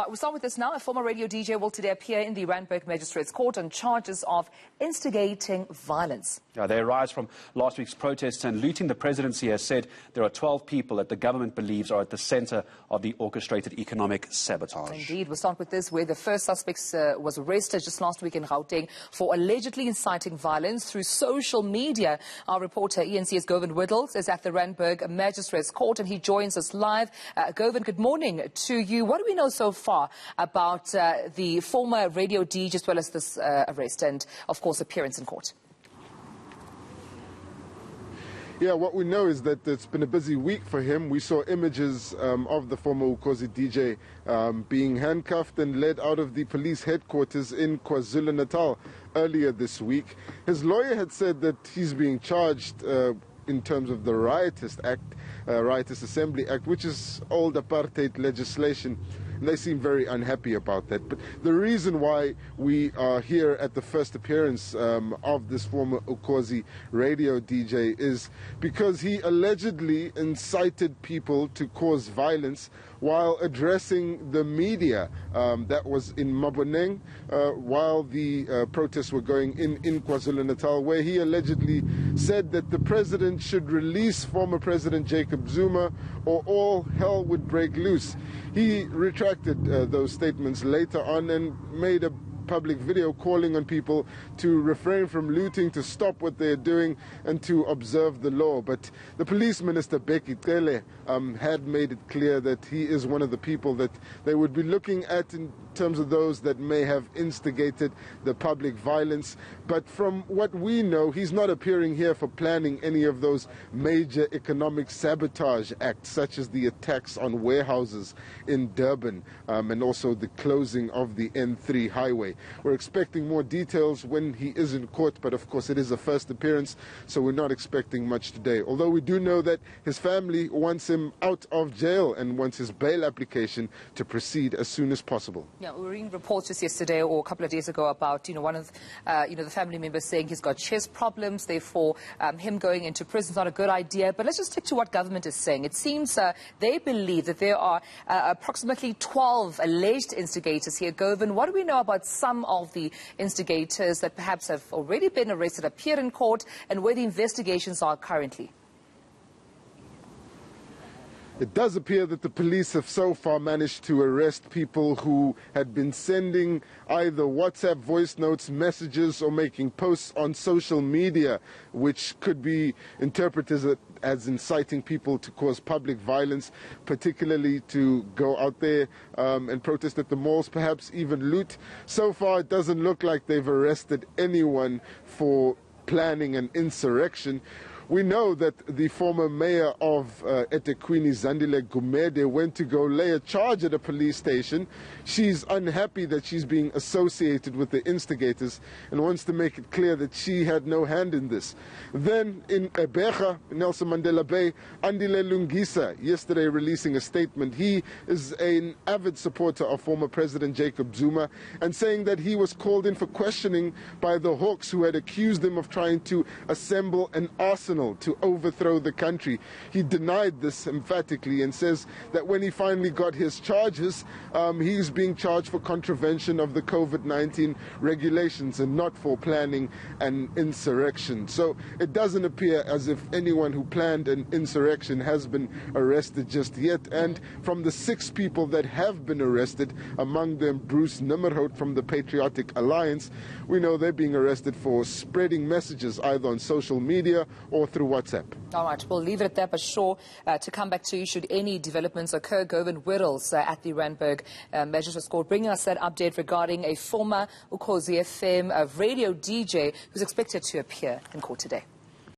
We'll start with this now. A former radio DJ will today appear in the Randburg Magistrate's Court on charges of instigating violence. They arise from last week's protests and looting. The presidency has said there are 12 people that the government believes are at the centre of the orchestrated economic sabotage. Indeed. We'll start with this, where the first suspect was arrested just last week in Gauteng for allegedly inciting violence through social media. Our reporter, eNCA's Govan Whittles, is at the Randburg Magistrate's Court and he joins us live. Govan, good morning to you. What do we know so far about the former radio DJ as well as this arrest and, of course, appearance in court? Yeah, what we know is that it's been a busy week for him. We saw images of the former Ukhozi DJ being handcuffed and led out of the police headquarters in KwaZulu-Natal earlier this week. His lawyer had said that he's being charged in terms of the Riotous Assembly Act, which is old apartheid legislation. And they seem very unhappy about that. But the reason why we are here at the first appearance of this former Ukhozi radio DJ is because he allegedly incited people to cause violence while addressing the media. That was in Maboneng while the protests were going in KwaZulu-Natal, where he allegedly said that the president should release former President Jacob Zuma or all hell would break loose. He retracted those statements later on and made a public video calling on people to refrain from looting, to stop what they're doing and to observe the law. But the police minister, Bheki Cele, had made it clear that he is one of the people that they would be looking at in terms of those that may have instigated the public violence. But from what we know, he's not appearing here for planning any of those major economic sabotage acts, such as the attacks on warehouses in Durban and also the closing of the N3 highway. We're expecting more details when he is in court, but of course it is a first appearance, so we're not expecting much today. Although we do know that his family wants him out of jail and wants his bail application to proceed as soon as possible. Yeah, we were reading reports just yesterday or a couple of days ago about, one of the family members saying he's got chest problems, therefore him going into prison is not a good idea. But let's just stick to what government is saying. It seems they believe that there are approximately 12 alleged instigators here. Govan, what do we know about some of the instigators that perhaps have already been arrested, appear in court, and where the investigations are currently? It does appear that the police have so far managed to arrest people who had been sending either WhatsApp voice notes, messages, or making posts on social media, which could be interpreted as inciting people to cause public violence, particularly to go out there and protest at the malls, perhaps even loot. So far, it doesn't look like they've arrested anyone for planning an insurrection. We know that the former mayor of eThekwini, Zandile Gumede, went to go lay a charge at a police station. She's unhappy that she's being associated with the instigators and wants to make it clear that she had no hand in this. Then in Ebeja, Nelson Mandela Bay, Andile Lungisa, yesterday releasing a statement. He is an avid supporter of former President Jacob Zuma and saying that he was called in for questioning by the Hawks, who had accused him of trying to assemble an arsenal to overthrow the country. He denied this emphatically and says that when he finally got his charges, he's being charged for contravention of the COVID-19 regulations and not for planning an insurrection. So it doesn't appear as if anyone who planned an insurrection has been arrested just yet. And from the 6 people that have been arrested, among them Bruce Nimmerhout from the Patriotic Alliance, we know they're being arrested for spreading messages either on social media or through WhatsApp. All right, we'll leave it at that, but sure to come back to you should any developments occur. Govan Whittles at the Randburg Magistrate's Court bringing us that update regarding a former Ukhozi FM radio DJ who's expected to appear in court today.